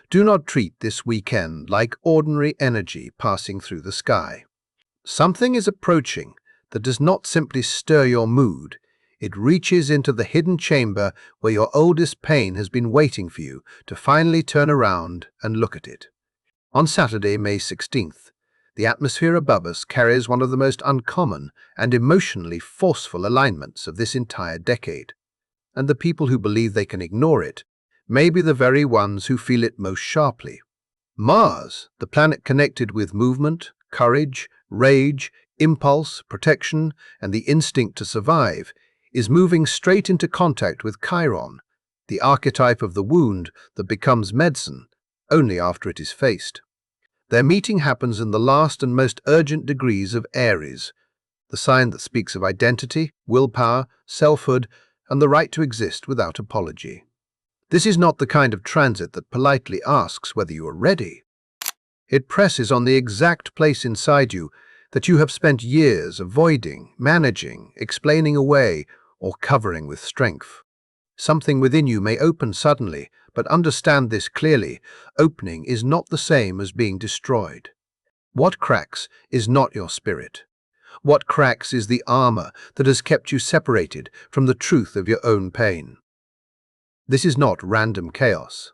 do not treat this weekend like ordinary energy passing through the sky. Something is approaching that does not simply stir your mood. It reaches into the hidden chamber where your oldest pain has been waiting for you to finally turn around and look at it. On Saturday, May 16th, the atmosphere above us carries one of the most uncommon and emotionally forceful alignments of this entire decade. And the people who believe they can ignore it may be the very ones who feel it most sharply. Mars, the planet connected with movement, courage, rage, impulse, protection, and the instinct to survive, is moving straight into contact with Chiron, the archetype of the wound that becomes medicine only after it is faced. Their meeting happens in the last and most urgent degrees of Aries, the sign that speaks of identity, willpower, selfhood, and the right to exist without apology. This is not the kind of transit that politely asks whether you are ready. It presses on the exact place inside you that you have spent years avoiding, managing, explaining away, or covering with strength. Something within you may open suddenly, but understand this clearly: opening is not the same as being destroyed. What cracks is not your spirit. What cracks is the armor that has kept you separated from the truth of your own pain. This is not random chaos.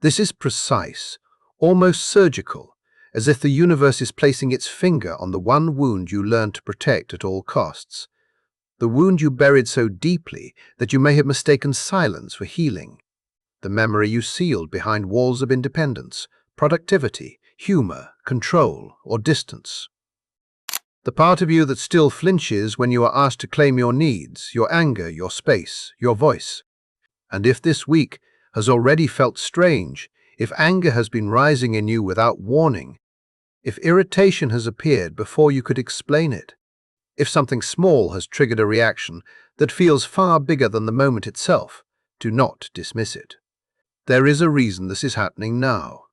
This is precise, almost surgical, as if the universe is placing its finger on the one wound you learned to protect at all costs. The wound you buried so deeply that you may have mistaken silence for healing. The memory you sealed behind walls of independence, productivity, humor, control, or distance. The part of you that still flinches when you are asked to claim your needs, your anger, your space, your voice. And if this week has already felt strange, if anger has been rising in you without warning, if irritation has appeared before you could explain it, if something small has triggered a reaction that feels far bigger than the moment itself, do not dismiss it. There is a reason this is happening now,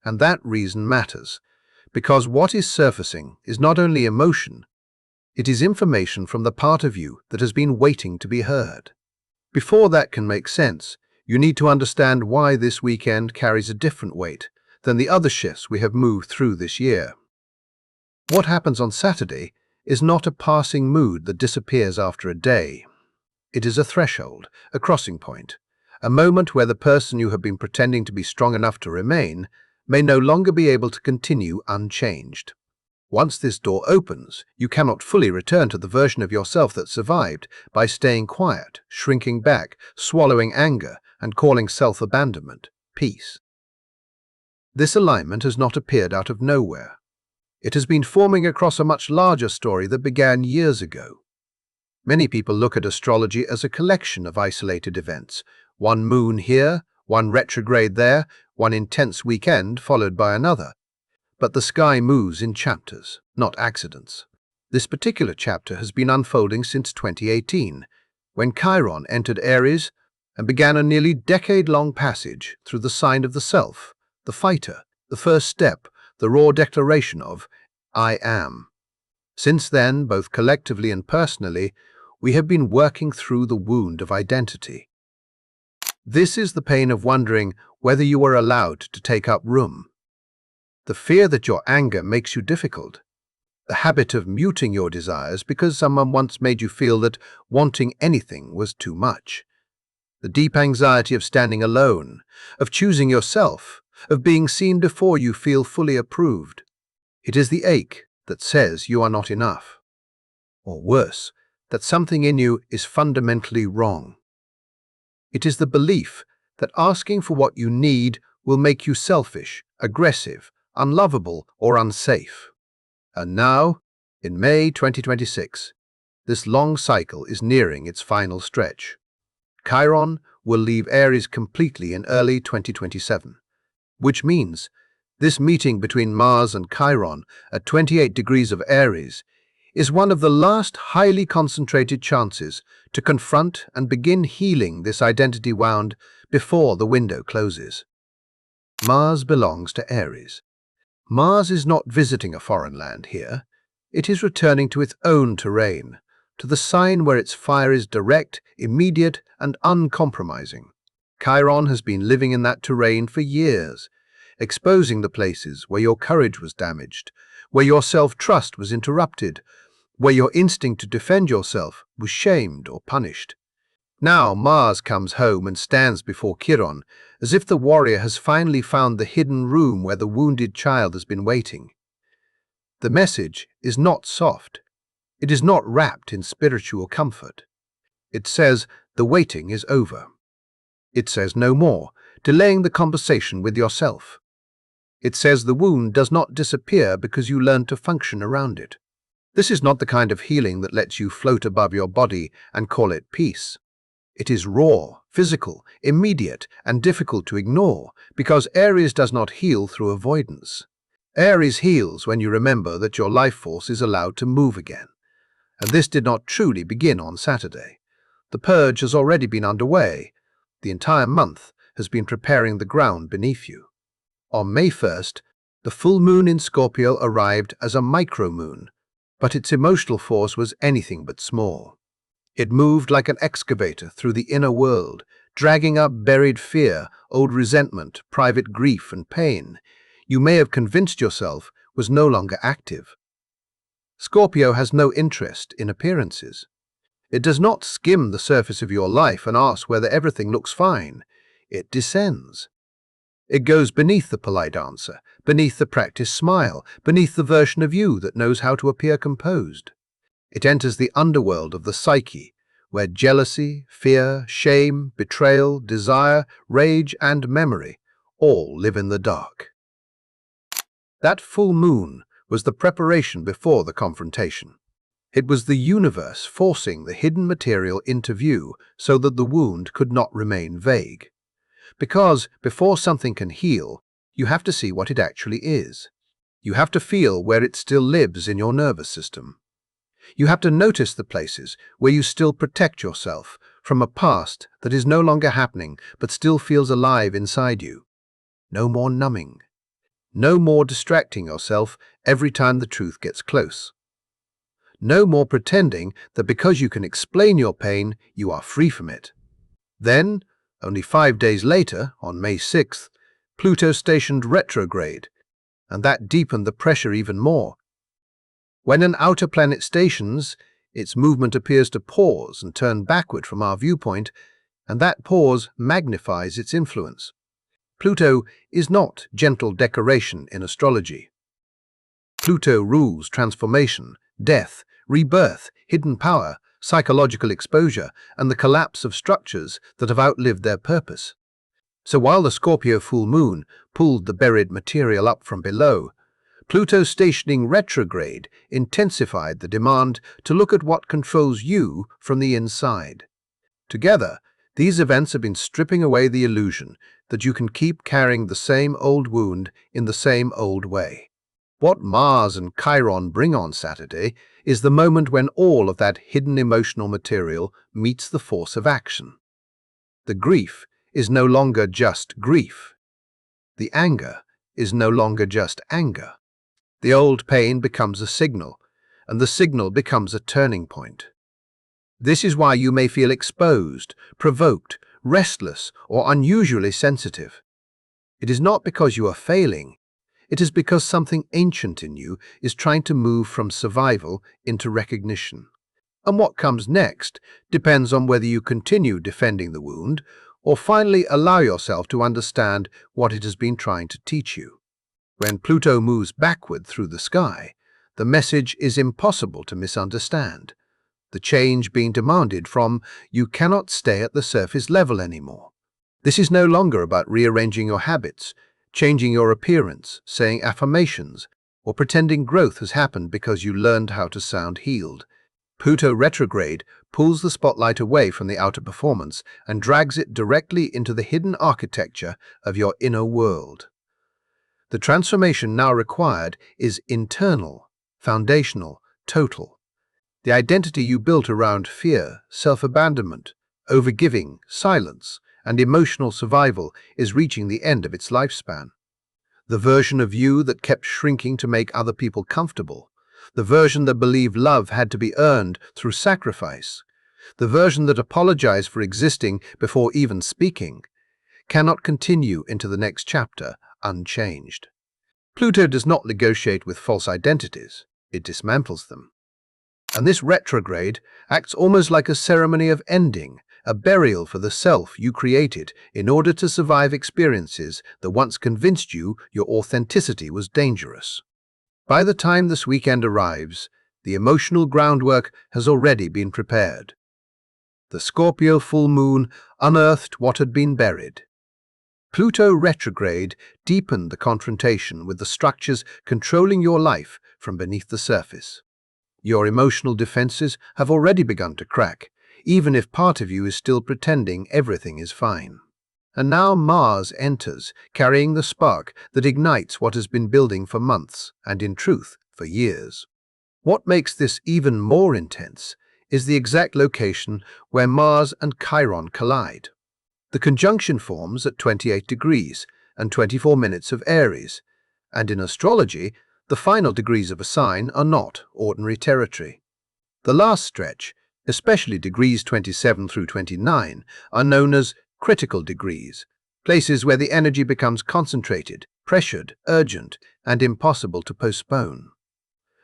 and that reason matters, because what is surfacing is not only emotion, it is information from the part of you that has been waiting to be heard. Before that can make sense, you need to understand why this weekend carries a different weight than the other shifts we have moved through this year. What happens on Saturday is not a passing mood that disappears after a day. It is a threshold, a crossing point, a moment where the person you have been pretending to be strong enough to remain may no longer be able to continue unchanged. Once this door opens, you cannot fully return to the version of yourself that survived by staying quiet, shrinking back, swallowing anger, and calling self-abandonment peace. This alignment has not appeared out of nowhere. It has been forming across a much larger story that began years ago. Many people look at astrology as a collection of isolated events, one moon here, one retrograde there, one intense weekend followed by another. But the sky moves in chapters, not accidents. This particular chapter has been unfolding since 2018, when Chiron entered Aries and began a nearly decade-long passage through the sign of the self, the fighter, the first step, the raw declaration of I am. Since then, both collectively and personally, we have been working through the wound of identity. This is the pain of wondering whether you are allowed to take up room. The fear that your anger makes you difficult. The habit of muting your desires because someone once made you feel that wanting anything was too much. The deep anxiety of standing alone, of choosing yourself, of being seen before you feel fully approved. It is the ache that says you are not enough. Or worse, that something in you is fundamentally wrong. It is the belief that asking for what you need will make you selfish, aggressive, unlovable, or unsafe. And now, in May 2026, this long cycle is nearing its final stretch. Chiron will leave Aries completely in early 2027, which means this meeting between Mars and Chiron at 28 degrees of Aries is one of the last highly concentrated chances to confront and begin healing this identity wound before the window closes. Mars belongs to Aries. Mars is not visiting a foreign land here. It is returning to its own terrain, to the sign where its fire is direct, immediate, and uncompromising. Chiron has been living in that terrain for years, exposing the places where your courage was damaged, where your self-trust was interrupted, where your instinct to defend yourself was shamed or punished. Now Mars comes home and stands before Chiron, as if the warrior has finally found the hidden room where the wounded child has been waiting. The message is not soft. It is not wrapped in spiritual comfort. It says the waiting is over. It says no more, delaying the conversation with yourself. It says the wound does not disappear because you learn to function around it. This is not the kind of healing that lets you float above your body and call it peace. It is raw, physical, immediate, and difficult to ignore because Aries does not heal through avoidance. Aries heals when you remember that your life force is allowed to move again. And this did not truly begin on Saturday. The purge has already been underway. The entire month has been preparing the ground beneath you. On May 1st, the full moon in Scorpio arrived as a micro-moon, but its emotional force was anything but small. It moved like an excavator through the inner world, dragging up buried fear, old resentment, private grief and pain you may have convinced yourself was no longer active. Scorpio has no interest in appearances. It does not skim the surface of your life and ask whether everything looks fine. It descends. It goes beneath the polite answer, beneath the practiced smile, beneath the version of you that knows how to appear composed. It enters the underworld of the psyche, where jealousy, fear, shame, betrayal, desire, rage, and memory all live in the dark. That full moon was the preparation before the confrontation. It was the universe forcing the hidden material into view so that the wound could not remain vague. Because before something can heal, you have to see what it actually is. You have to feel where it still lives in your nervous system. You have to notice the places where you still protect yourself from a past that is no longer happening but still feels alive inside you. No more numbing. No more distracting yourself every time the truth gets close. No more pretending that because you can explain your pain, you are free from it. Then, only 5 days later, on May 6th, Pluto stationed retrograde, and that deepened the pressure even more. When an outer planet stations, its movement appears to pause and turn backward from our viewpoint, and that pause magnifies its influence. Pluto is not gentle decoration in astrology. Pluto rules transformation, death, rebirth, hidden power, psychological exposure, and the collapse of structures that have outlived their purpose. So while the Scorpio full moon pulled the buried material up from below, Pluto stationing retrograde intensified the demand to look at what controls you from the inside. Together, these events have been stripping away the illusion that you can keep carrying the same old wound in the same old way. What Mars and Chiron bring on Saturday is the moment when all of that hidden emotional material meets the force of action. The grief is no longer just grief. The anger is no longer just anger. The old pain becomes a signal, and the signal becomes a turning point. This is why you may feel exposed, provoked, restless, or unusually sensitive. It is not because you are failing. It is because something ancient in you is trying to move from survival into recognition. And what comes next depends on whether you continue defending the wound or finally allow yourself to understand what it has been trying to teach you. When Pluto moves backward through the sky, the message is impossible to misunderstand. The change being demanded from you cannot stay at the surface level anymore. This is no longer about rearranging your habits, changing your appearance, saying affirmations, or pretending growth has happened because you learned how to sound healed. Pluto retrograde pulls the spotlight away from the outer performance and drags it directly into the hidden architecture of your inner world. The transformation now required is internal, foundational, total. The identity you built around fear, self-abandonment, overgiving, silence, and emotional survival is reaching the end of its lifespan. The version of you that kept shrinking to make other people comfortable, the version that believed love had to be earned through sacrifice, the version that apologized for existing before even speaking, cannot continue into the next chapter unchanged. Pluto does not negotiate with false identities, it dismantles them. And this retrograde acts almost like a ceremony of ending, a burial for the self you created in order to survive experiences that once convinced you your authenticity was dangerous. By the time this weekend arrives, the emotional groundwork has already been prepared. The Scorpio full moon unearthed what had been buried. Pluto retrograde deepened the confrontation with the structures controlling your life from beneath the surface. Your emotional defenses have already begun to crack, even if part of you is still pretending everything is fine. And now Mars enters, carrying the spark that ignites what has been building for months, and in truth, for years. What makes this even more intense is the exact location where Mars and Chiron collide. The conjunction forms at 28 degrees and 24 minutes of Aries, and in astrology, the final degrees of a sign are not ordinary territory. The last stretch, especially degrees 27 through 29, are known as critical degrees, places where the energy becomes concentrated, pressured, urgent, and impossible to postpone.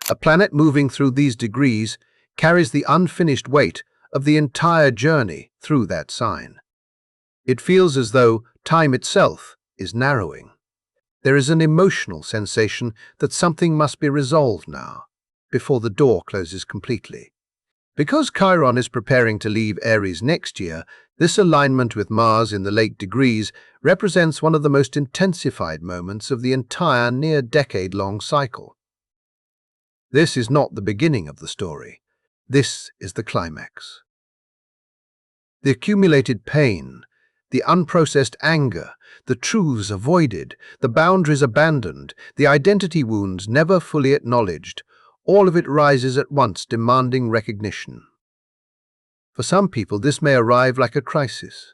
A planet moving through these degrees carries the unfinished weight of the entire journey through that sign. It feels as though time itself is narrowing. There is an emotional sensation that something must be resolved now, before the door closes completely. Because Chiron is preparing to leave Aries next year, this alignment with Mars in the late degrees represents one of the most intensified moments of the entire near-decade-long cycle. This is not the beginning of the story. This is the climax. The accumulated pain, the unprocessed anger, the truths avoided, the boundaries abandoned, the identity wounds never fully acknowledged, all of it rises at once, demanding recognition. For some people, this may arrive like a crisis,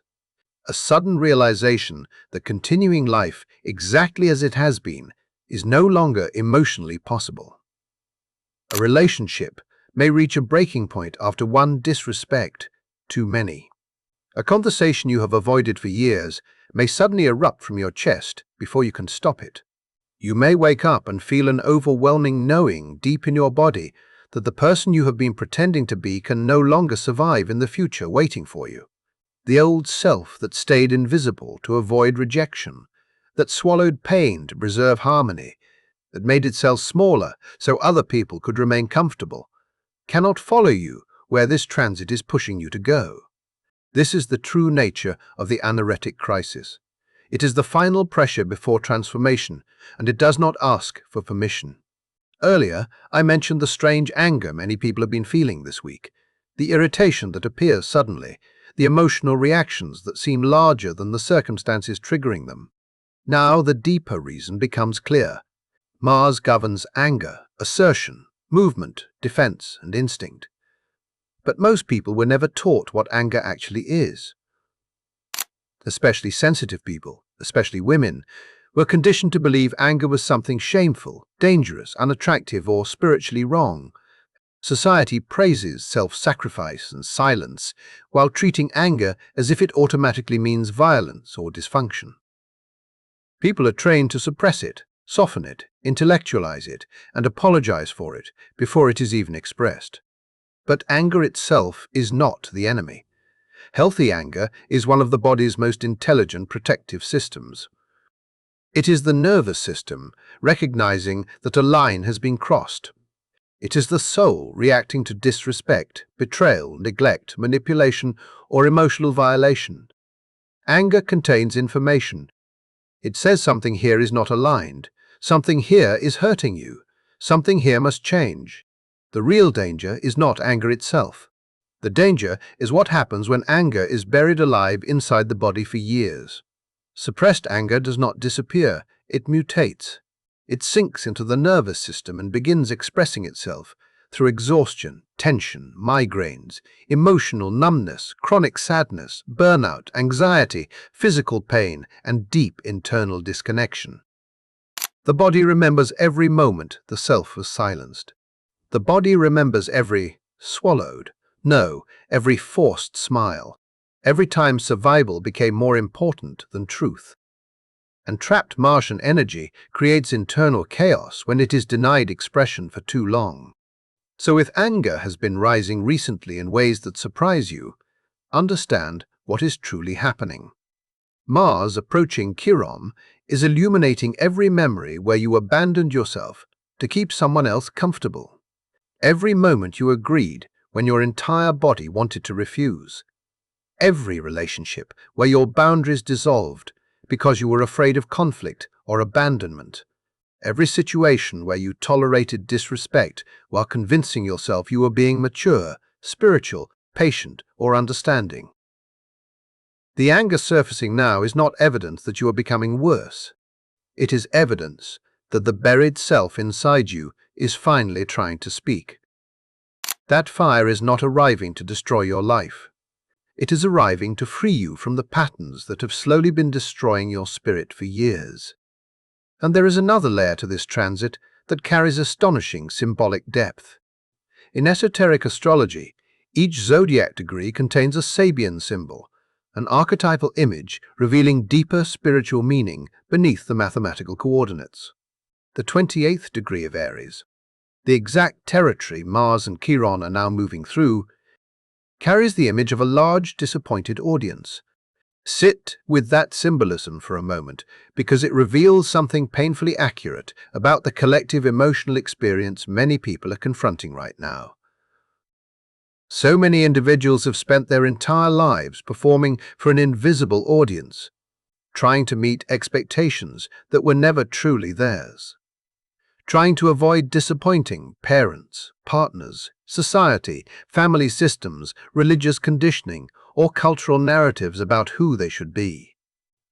a sudden realization that continuing life exactly as it has been is no longer emotionally possible. A relationship may reach a breaking point after one disrespect too many. A conversation you have avoided for years may suddenly erupt from your chest before you can stop it. You may wake up and feel an overwhelming knowing deep in your body that the person you have been pretending to be can no longer survive in the future waiting for you. The old self that stayed invisible to avoid rejection, that swallowed pain to preserve harmony, that made itself smaller so other people could remain comfortable, cannot follow you where this transit is pushing you to go. This is the true nature of the anaretic crisis. It is the final pressure before transformation, and it does not ask for permission. Earlier, I mentioned the strange anger many people have been feeling this week, the irritation that appears suddenly, the emotional reactions that seem larger than the circumstances triggering them. Now the deeper reason becomes clear. Mars governs anger, assertion, movement, defense, and instinct. But most people were never taught what anger actually is. Especially sensitive people, especially women, were conditioned to believe anger was something shameful, dangerous, unattractive, or spiritually wrong. Society praises self-sacrifice and silence, while treating anger as if it automatically means violence or dysfunction. People are trained to suppress it, soften it, intellectualize it, and apologize for it before it is even expressed. But anger itself is not the enemy. Healthy anger is one of the body's most intelligent protective systems. It is the nervous system recognizing that a line has been crossed. It is the soul reacting to disrespect, betrayal, neglect, manipulation, or emotional violation. Anger contains information. It says something here is not aligned, something here is hurting you, something here must change. The real danger is not anger itself. The danger is what happens when anger is buried alive inside the body for years. Suppressed anger does not disappear, it mutates. It sinks into the nervous system and begins expressing itself through exhaustion, tension, migraines, emotional numbness, chronic sadness, burnout, anxiety, physical pain, and deep internal disconnection. The body remembers every moment the self was silenced. The body remembers every swallowed, no, every forced smile, every time survival became more important than truth. And trapped Martian energy creates internal chaos when it is denied expression for too long. So if anger has been rising recently in ways that surprise you, understand what is truly happening. Mars approaching Chiron is illuminating every memory where you abandoned yourself to keep someone else comfortable. Every moment you agreed when your entire body wanted to refuse. Every relationship where your boundaries dissolved because you were afraid of conflict or abandonment. Every situation where you tolerated disrespect while convincing yourself you were being mature, spiritual, patient, or understanding. The anger surfacing now is not evidence that you are becoming worse. It is evidence that the buried self inside you is finally trying to speak. That fire is not arriving to destroy your life. It is arriving to free you from the patterns that have slowly been destroying your spirit for years. And there is another layer to this transit that carries astonishing symbolic depth. In esoteric astrology, each zodiac degree contains a Sabian symbol, an archetypal image revealing deeper spiritual meaning beneath the mathematical coordinates. The 28th degree of Aries, the exact territory Mars and Chiron are now moving through, carries the image of a large, disappointed audience. Sit with that symbolism for a moment, because it reveals something painfully accurate about the collective emotional experience many people are confronting right now. So many individuals have spent their entire lives performing for an invisible audience, trying to meet expectations that were never truly theirs, trying to avoid disappointing parents, partners, society, family systems, religious conditioning, or cultural narratives about who they should be.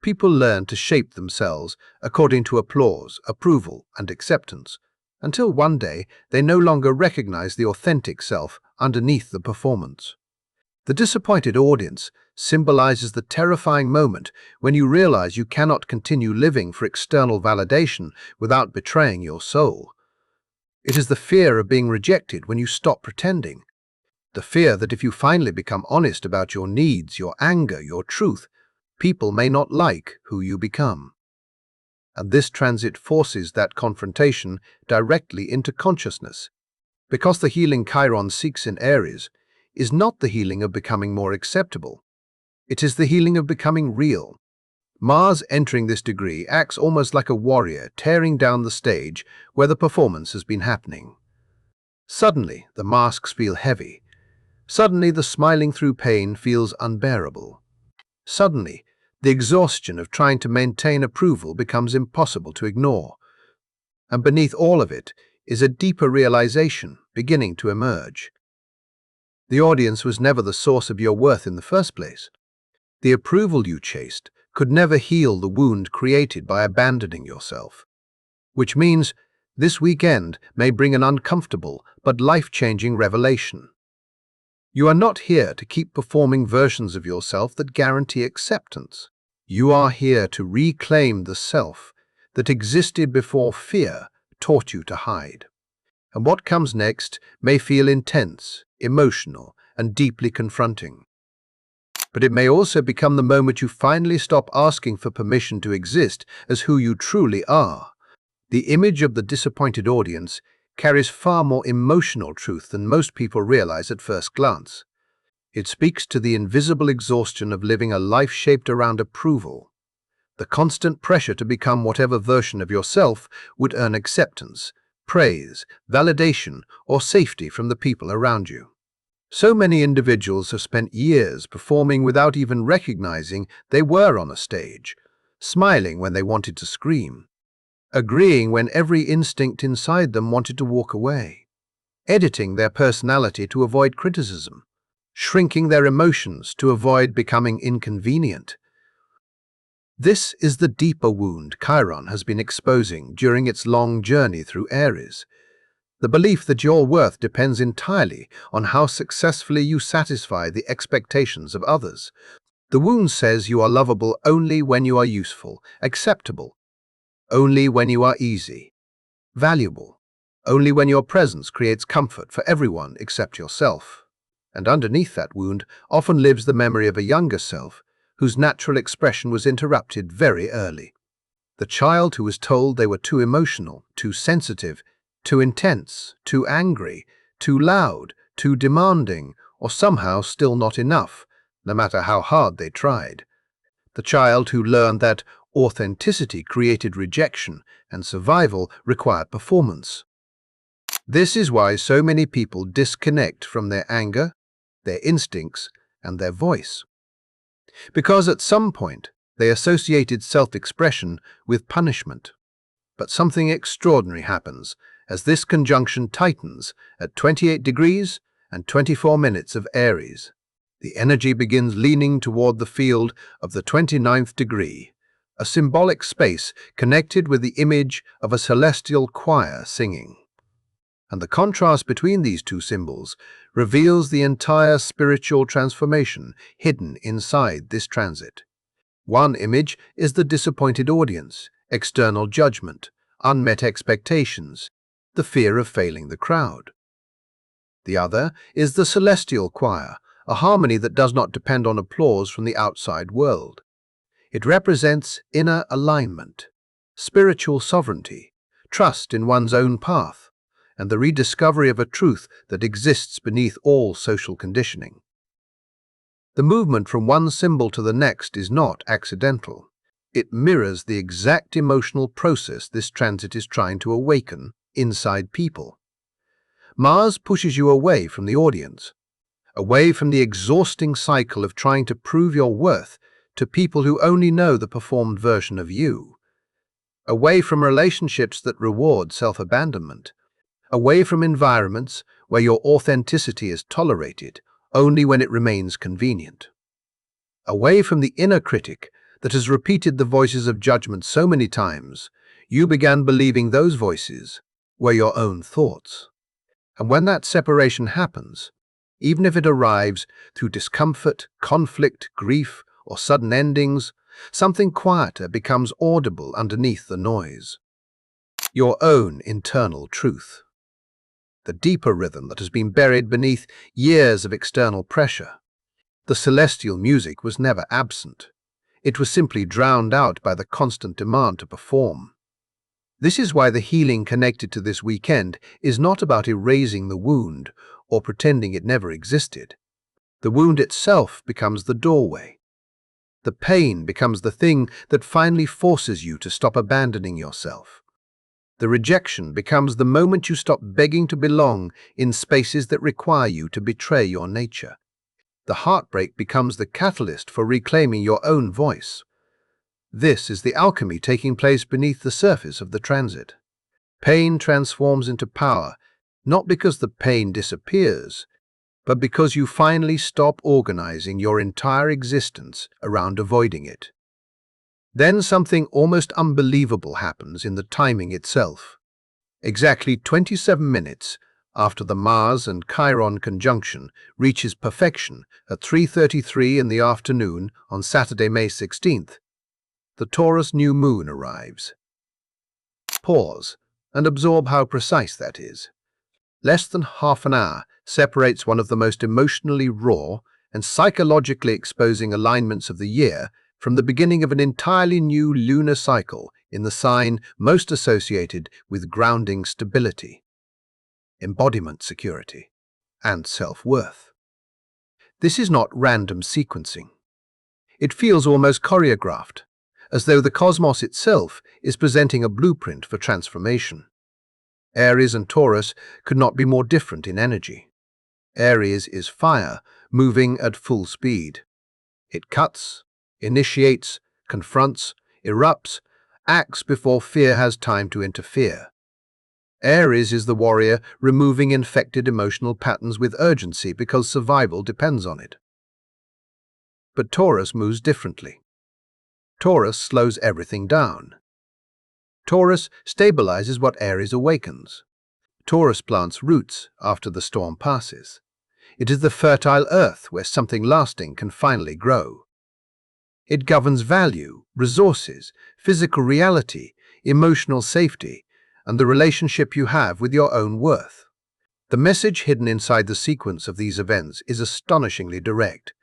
People learn to shape themselves according to applause, approval, and acceptance, until one day they no longer recognize the authentic self underneath the performance. The disappointed audience symbolizes the terrifying moment when you realize you cannot continue living for external validation without betraying your soul. It is the fear of being rejected when you stop pretending. The fear that if you finally become honest about your needs, your anger, your truth, people may not like who you become. And this transit forces that confrontation directly into consciousness, because the healing Chiron seeks in Aries is not the healing of becoming more acceptable. It is the healing of becoming real. Mars entering this degree acts almost like a warrior tearing down the stage where the performance has been happening. Suddenly, the masks feel heavy. Suddenly, the smiling through pain feels unbearable. Suddenly, the exhaustion of trying to maintain approval becomes impossible to ignore. And beneath all of it is a deeper realization beginning to emerge. The audience was never the source of your worth in the first place. The approval you chased could never heal the wound created by abandoning yourself. Which means this weekend may bring an uncomfortable but life-changing revelation. You are not here to keep performing versions of yourself that guarantee acceptance. You are here to reclaim the self that existed before fear taught you to hide. And what comes next may feel intense, emotional, and deeply confronting. But it may also become the moment you finally stop asking for permission to exist as who you truly are. The image of the disappointed audience carries far more emotional truth than most people realize at first glance. It speaks to the invisible exhaustion of living a life shaped around approval, the constant pressure to become whatever version of yourself would earn acceptance, praise, validation, or safety from the people around you. So many individuals have spent years performing without even recognizing they were on a stage, smiling when they wanted to scream, agreeing when every instinct inside them wanted to walk away, editing their personality to avoid criticism, shrinking their emotions to avoid becoming inconvenient. This is the deeper wound Chiron has been exposing during its long journey through Aries. The belief that your worth depends entirely on how successfully you satisfy the expectations of others. The wound says you are lovable only when you are useful, acceptable, only when you are easy, valuable, only when your presence creates comfort for everyone except yourself. And underneath that wound often lives the memory of a younger self whose natural expression was interrupted very early. The child who was told they were too emotional, too sensitive, too intense, too angry, too loud, too demanding, or somehow still not enough, no matter how hard they tried. The child who learned that authenticity created rejection and survival required performance. This is why so many people disconnect from their anger, their instincts, and their voice. Because at some point, they associated self-expression with punishment. But something extraordinary happens as this conjunction tightens at 28 degrees and 24 minutes of Aries. The energy begins leaning toward the field of the 29th degree, a symbolic space connected with the image of a celestial choir singing. And the contrast between these two symbols reveals the entire spiritual transformation hidden inside this transit. One image is the disappointed audience, external judgment, unmet expectations, the fear of failing the crowd. The other is the celestial choir, a harmony that does not depend on applause from the outside world. It represents inner alignment, spiritual sovereignty, trust in one's own path, and the rediscovery of a truth that exists beneath all social conditioning. The movement from one symbol to the next is not accidental. It mirrors the exact emotional process this transit is trying to awaken inside people. Mars pushes you away from the audience, away from the exhausting cycle of trying to prove your worth to people who only know the performed version of you, away from relationships that reward self-abandonment, away from environments where your authenticity is tolerated only when it remains convenient, away from the inner critic that has repeated the voices of judgment so many times, you began believing those voices were your own thoughts. And when that separation happens, even if it arrives through discomfort, conflict, grief, or sudden endings, something quieter becomes audible underneath the noise. Your own internal truth. The deeper rhythm that has been buried beneath years of external pressure. The celestial music was never absent. It was simply drowned out by the constant demand to perform. This is why the healing connected to this weekend is not about erasing the wound or pretending it never existed. The wound itself becomes the doorway. The pain becomes the thing that finally forces you to stop abandoning yourself. The rejection becomes the moment you stop begging to belong in spaces that require you to betray your nature. The heartbreak becomes the catalyst for reclaiming your own voice. This is the alchemy taking place beneath the surface of the transit. Pain transforms into power, not because the pain disappears, but because you finally stop organizing your entire existence around avoiding it. Then something almost unbelievable happens in the timing itself. Exactly 27 minutes after the Mars and Chiron conjunction reaches perfection at 3:33 in the afternoon on Saturday, May 16th, the Taurus new moon arrives. Pause and absorb how precise that is. Less than half an hour separates one of the most emotionally raw and psychologically exposing alignments of the year from the beginning of an entirely new lunar cycle in the sign most associated with grounding stability, embodiment security, and self-worth. This is not random sequencing. It feels almost choreographed, as though the cosmos itself is presenting a blueprint for transformation. Aries and Taurus could not be more different in energy. Aries is fire, moving at full speed. It cuts, initiates, confronts, erupts, acts before fear has time to interfere. Aries is the warrior, removing infected emotional patterns with urgency because survival depends on it. But Taurus moves differently. Taurus slows everything down. Taurus stabilizes what Aries awakens. Taurus plants roots after the storm passes. It is the fertile earth where something lasting can finally grow. It governs value, resources, physical reality, emotional safety, and the relationship you have with your own worth. The message hidden inside the sequence of these events is astonishingly direct.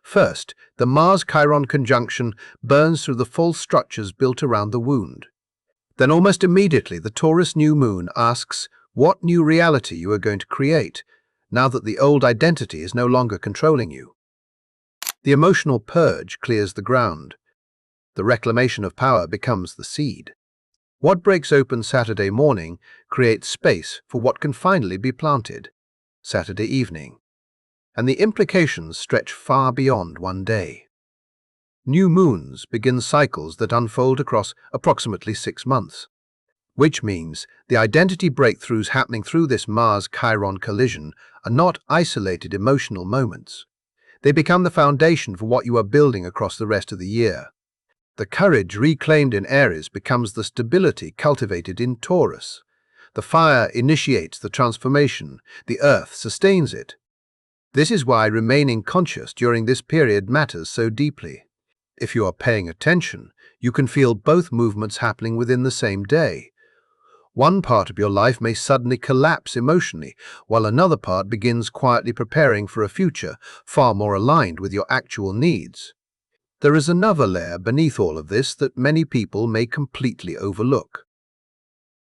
First, the Mars-Chiron conjunction burns through the false structures built around the wound. Then almost immediately the Taurus new moon asks what new reality you are going to create, now that the old identity is no longer controlling you. The emotional purge clears the ground. The reclamation of power becomes the seed. What breaks open Saturday morning creates space for what can finally be planted Saturday evening. And the implications stretch far beyond one day. New moons begin cycles that unfold across approximately 6 months, which means the identity breakthroughs happening through this Mars-Chiron collision are not isolated emotional moments. They become the foundation for what you are building across the rest of the year. The courage reclaimed in Aries becomes the stability cultivated in Taurus. The fire initiates the transformation, the earth sustains it. This is why remaining conscious during this period matters so deeply. If you are paying attention, you can feel both movements happening within the same day. One part of your life may suddenly collapse emotionally, while another part begins quietly preparing for a future far more aligned with your actual needs. There is another layer beneath all of this that many people may completely overlook.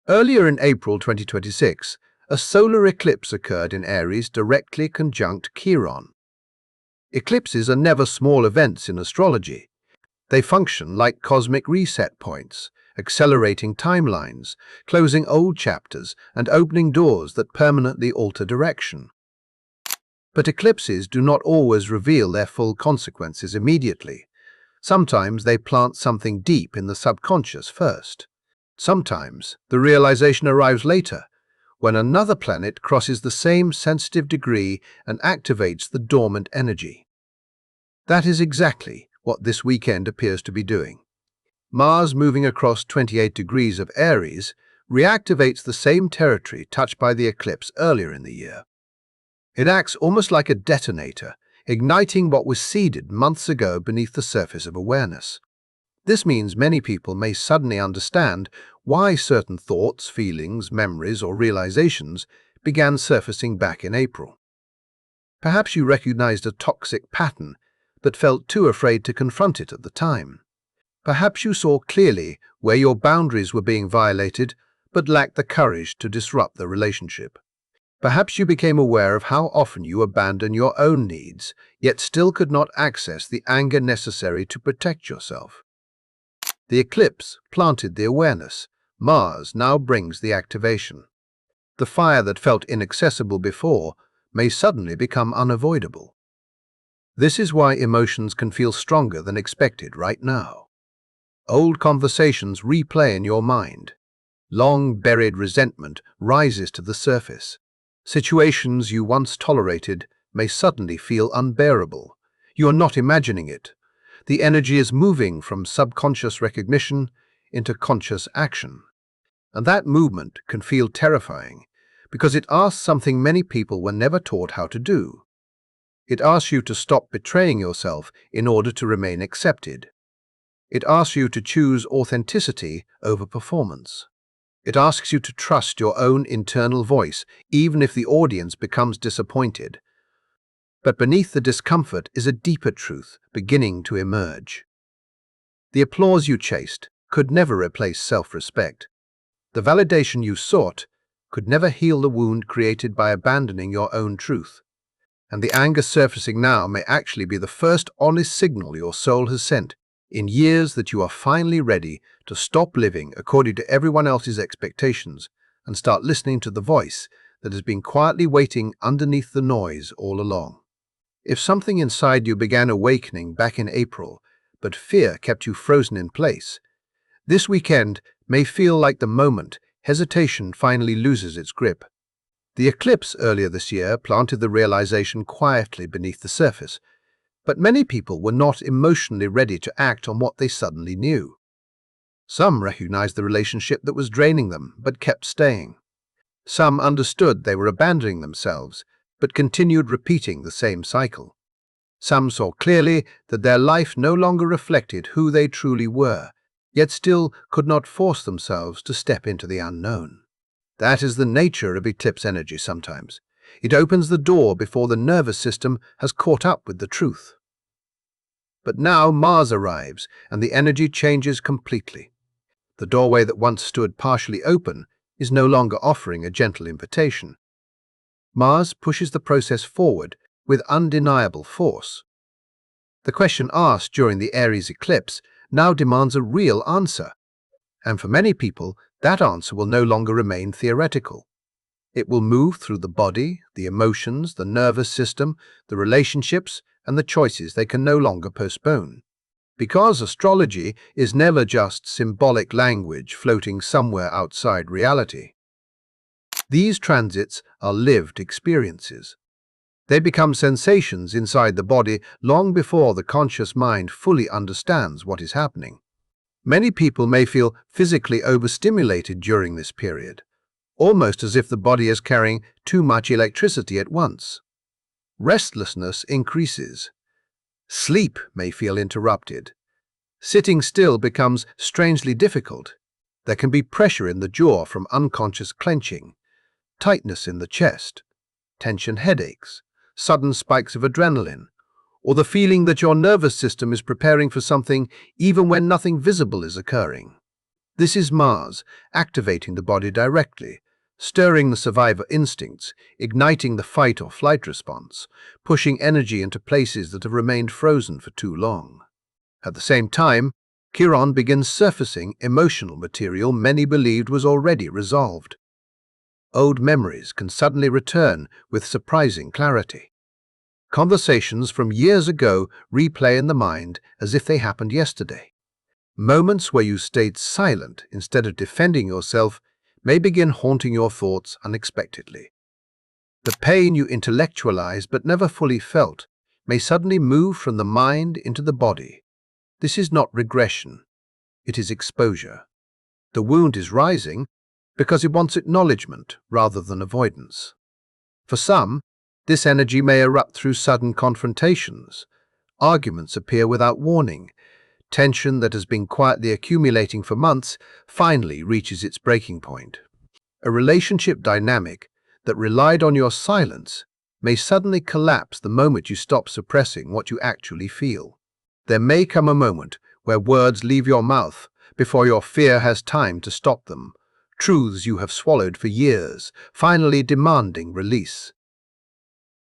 Earlier in April 2026, a solar eclipse occurred in Aries directly conjunct Chiron. Eclipses are never small events in astrology. They function like cosmic reset points, accelerating timelines, closing old chapters, and opening doors that permanently alter direction. But eclipses do not always reveal their full consequences immediately. Sometimes they plant something deep in the subconscious first. Sometimes the realization arrives later, when another planet crosses the same sensitive degree and activates the dormant energy. That is exactly what this weekend appears to be doing. Mars, moving across 28 degrees of Aries, reactivates the same territory touched by the eclipse earlier in the year. It acts almost like a detonator, igniting what was seeded months ago beneath the surface of awareness. This means many people may suddenly understand why certain thoughts, feelings, memories, or realizations began surfacing back in April. Perhaps you recognized a toxic pattern but felt too afraid to confront it at the time. Perhaps you saw clearly where your boundaries were being violated but lacked the courage to disrupt the relationship. Perhaps you became aware of how often you abandon your own needs, yet still could not access the anger necessary to protect yourself. The eclipse planted the awareness. Mars now brings the activation. The fire that felt inaccessible before may suddenly become unavoidable. This is why emotions can feel stronger than expected right now. Old conversations replay in your mind. Long-buried resentment rises to the surface. Situations you once tolerated may suddenly feel unbearable. You are not imagining it. The energy is moving from subconscious recognition into conscious action. And that movement can feel terrifying because it asks something many people were never taught how to do. It asks you to stop betraying yourself in order to remain accepted. It asks you to choose authenticity over performance. It asks you to trust your own internal voice, even if the audience becomes disappointed. But beneath the discomfort is a deeper truth beginning to emerge. The applause you chased could never replace self-respect. The validation you sought could never heal the wound created by abandoning your own truth. And the anger surfacing now may actually be the first honest signal your soul has sent in years that you are finally ready to stop living according to everyone else's expectations and start listening to the voice that has been quietly waiting underneath the noise all along. If something inside you began awakening back in April, but fear kept you frozen in place, this weekend may feel like the moment hesitation finally loses its grip. The eclipse earlier this year planted the realization quietly beneath the surface, but many people were not emotionally ready to act on what they suddenly knew. Some recognized the relationship that was draining them, but kept staying. Some understood they were abandoning themselves, but continued repeating the same cycle. Some saw clearly that their life no longer reflected who they truly were, yet still could not force themselves to step into the unknown. That is the nature of eclipse energy sometimes. It opens the door before the nervous system has caught up with the truth. But now Mars arrives, and the energy changes completely. The doorway that once stood partially open is no longer offering a gentle invitation. Mars pushes the process forward with undeniable force. The question asked during the Aries eclipse now demands a real answer, and for many people, that answer will no longer remain theoretical. It will move through the body, the emotions, the nervous system, the relationships, and the choices they can no longer postpone. Because astrology is never just symbolic language floating somewhere outside reality. These transits are lived experiences. They become sensations inside the body long before the conscious mind fully understands what is happening. Many people may feel physically overstimulated during this period, almost as if the body is carrying too much electricity at once. Restlessness increases. Sleep may feel interrupted. Sitting still becomes strangely difficult. There can be pressure in the jaw from unconscious clenching, tightness in the chest, tension headaches, sudden spikes of adrenaline, or the feeling that your nervous system is preparing for something even when nothing visible is occurring. This is Mars activating the body directly, stirring the survivor instincts, igniting the fight or flight response, pushing energy into places that have remained frozen for too long. At the same time, Chiron begins surfacing emotional material many believed was already resolved. Old memories can suddenly return with surprising clarity. Conversations from years ago replay in the mind as if they happened yesterday. Moments where you stayed silent instead of defending yourself may begin haunting your thoughts unexpectedly. The pain you intellectualized but never fully felt may suddenly move from the mind into the body. This is not regression, it is exposure. The wound is rising because it wants acknowledgement rather than avoidance. For some, this energy may erupt through sudden confrontations. Arguments appear without warning. Tension that has been quietly accumulating for months finally reaches its breaking point. A relationship dynamic that relied on your silence may suddenly collapse the moment you stop suppressing what you actually feel. There may come a moment where words leave your mouth before your fear has time to stop them, truths you have swallowed for years, finally demanding release.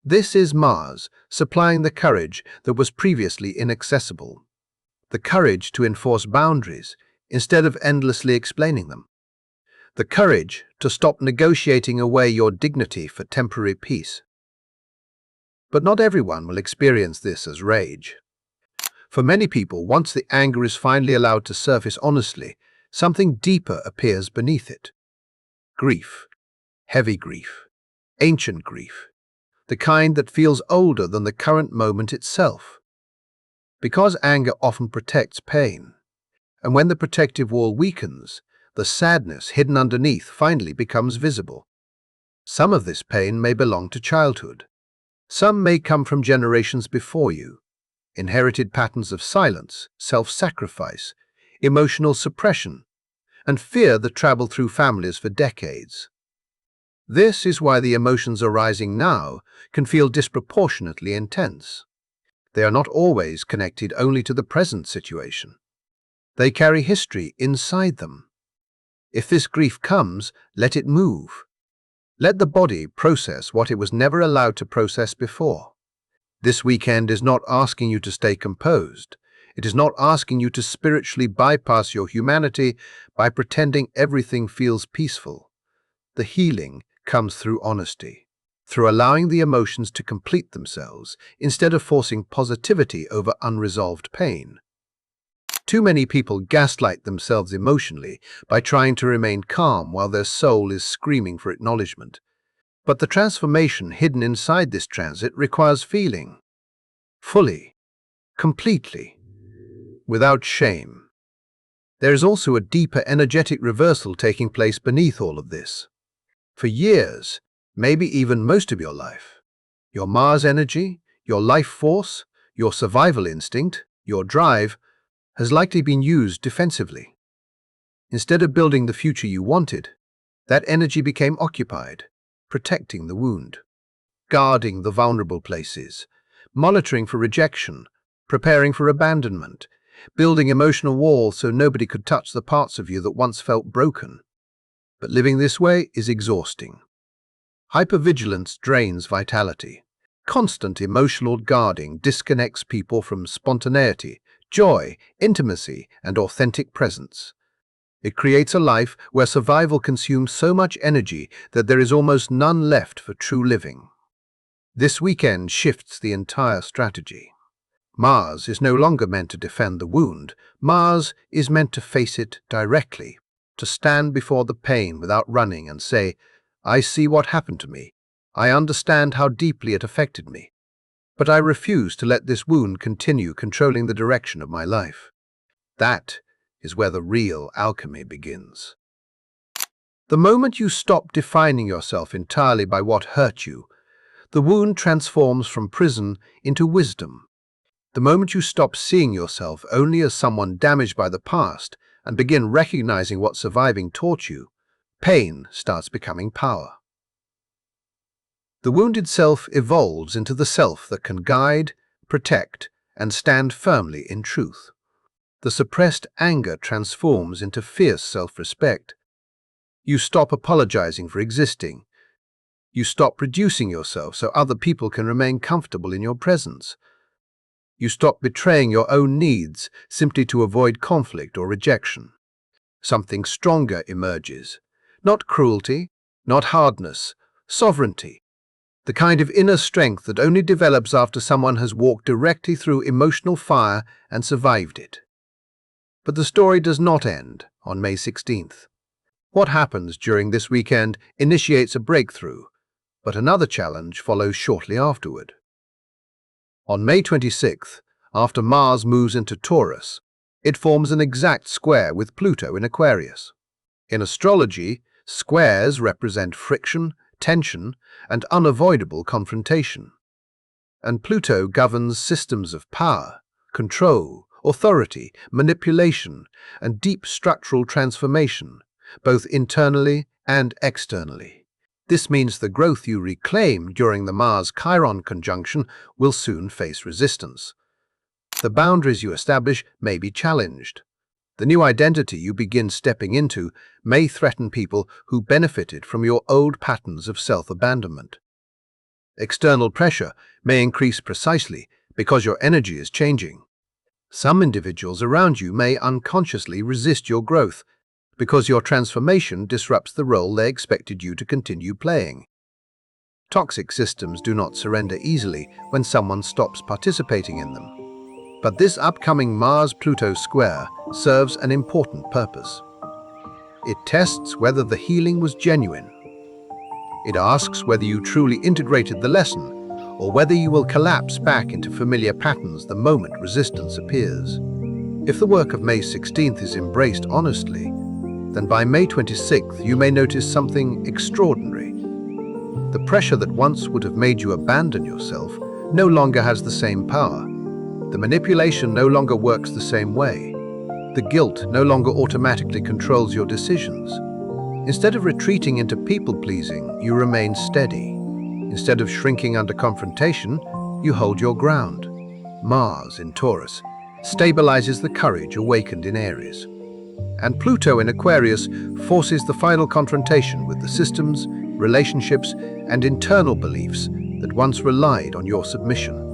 This is Mars supplying the courage that was previously inaccessible. The courage to enforce boundaries instead of endlessly explaining them. The courage to stop negotiating away your dignity for temporary peace. But not everyone will experience this as rage. For many people, once the anger is finally allowed to surface honestly, something deeper appears beneath it. Grief. Heavy grief. Ancient grief. The kind that feels older than the current moment itself. Because anger often protects pain, and when the protective wall weakens, the sadness hidden underneath finally becomes visible. Some of this pain may belong to childhood. Some may come from generations before you, inherited patterns of silence, self-sacrifice, emotional suppression, and fear that travel through families for decades. This is why the emotions arising now can feel disproportionately intense. They are not always connected only to the present situation. They carry history inside them. If this grief comes, let it move. Let the body process what it was never allowed to process before. This weekend is not asking you to stay composed. It is not asking you to spiritually bypass your humanity by pretending everything feels peaceful. The healing comes through honesty, through allowing the emotions to complete themselves instead of forcing positivity over unresolved pain. Too many people gaslight themselves emotionally by trying to remain calm while their soul is screaming for acknowledgement. But the transformation hidden inside this transit requires feeling, fully, completely, without shame. There is also a deeper energetic reversal taking place beneath all of this. For years, maybe even most of your life, your Mars energy, your life force, your survival instinct, your drive, has likely been used defensively. Instead of building the future you wanted, That energy became occupied, protecting the wound, guarding the vulnerable places, monitoring for rejection, preparing for abandonment, building emotional walls so nobody could touch the parts of you that once felt broken. But living this way is exhausting. Hypervigilance drains vitality. Constant emotional guarding disconnects people from spontaneity, joy, intimacy, and authentic presence. It creates a life where survival consumes so much energy that there is almost none left for true living. This weekend shifts the entire strategy. Mars is no longer meant to defend the wound. Mars is meant to face it directly, to stand before the pain without running and say, "I see what happened to me. I understand how deeply it affected me. But I refuse to let this wound continue controlling the direction of my life." That is where the real alchemy begins. The moment you stop defining yourself entirely by what hurt you, the wound transforms from prison into wisdom. The moment you stop seeing yourself only as someone damaged by the past and begin recognizing what surviving taught you, pain starts becoming power. The wounded self evolves into the self that can guide, protect, and stand firmly in truth. The suppressed anger transforms into fierce self-respect. You stop apologizing for existing. You stop reducing yourself so other people can remain comfortable in your presence. You stop betraying your own needs simply to avoid conflict or rejection. Something stronger emerges. Not cruelty, not hardness, sovereignty. The kind of inner strength that only develops after someone has walked directly through emotional fire and survived it. But the story does not end on May 16th. What happens during this weekend initiates a breakthrough, but another challenge follows shortly afterward. On May 26th, after Mars moves into Taurus, it forms an exact square with Pluto in Aquarius. In astrology, squares represent friction, tension, and unavoidable confrontation. And Pluto governs systems of power, control, authority, manipulation, and deep structural transformation, both internally and externally. This means the growth you reclaim during the Mars-Chiron conjunction will soon face resistance. The boundaries you establish may be challenged. The new identity you begin stepping into may threaten people who benefited from your old patterns of self-abandonment. External pressure may increase precisely because your energy is changing. Some individuals around you may unconsciously resist your growth because your transformation disrupts the role they expected you to continue playing. Toxic systems do not surrender easily when someone stops participating in them. But this upcoming Mars-Pluto square serves an important purpose. It tests whether the healing was genuine. It asks whether you truly integrated the lesson, or whether you will collapse back into familiar patterns the moment resistance appears. If the work of May 16th is embraced honestly, then by May 26th you may notice something extraordinary. The pressure that once would have made you abandon yourself no longer has the same power. The manipulation no longer works the same way. The guilt no longer automatically controls your decisions. Instead of retreating into people-pleasing, you remain steady. Instead of shrinking under confrontation, you hold your ground. Mars in Taurus stabilizes the courage awakened in Aries. And Pluto in Aquarius forces the final confrontation with the systems, relationships, and internal beliefs that once relied on your submission.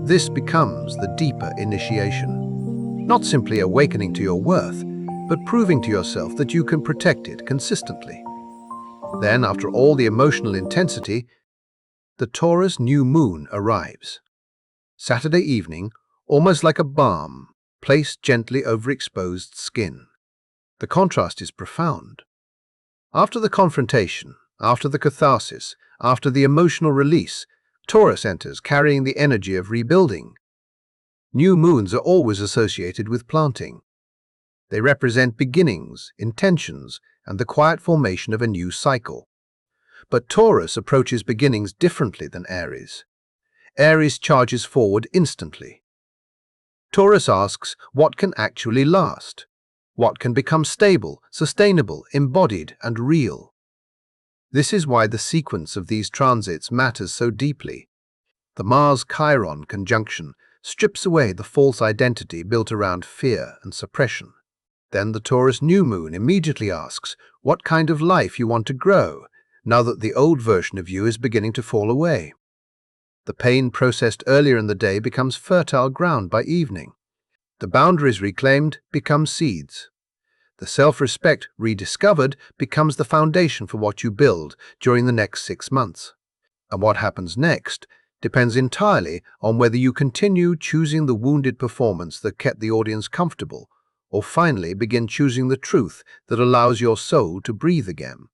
This becomes the deeper initiation, not simply awakening to your worth, but proving to yourself that you can protect it consistently. Then, after all the emotional intensity, the Taurus new moon arrives. Saturday evening, almost like a balm, placed gently over exposed skin. The contrast is profound. After the confrontation, after the catharsis, after the emotional release, Taurus enters carrying the energy of rebuilding. New moons are always associated with planting. They represent beginnings, intentions, and the quiet formation of a new cycle. But Taurus approaches beginnings differently than Aries. Aries charges forward instantly. Taurus asks what can actually last. What can become stable, sustainable, embodied, and real? This is why the sequence of these transits matters so deeply. The Mars-Chiron conjunction strips away the false identity built around fear and suppression. Then the Taurus new moon immediately asks what kind of life you want to grow, now that the old version of you is beginning to fall away. The pain processed earlier in the day becomes fertile ground by evening. The boundaries reclaimed become seeds. The self-respect rediscovered becomes the foundation for what you build during the next 6 months. And what happens next depends entirely on whether you continue choosing the wounded performance that kept the audience comfortable, or finally begin choosing the truth that allows your soul to breathe again.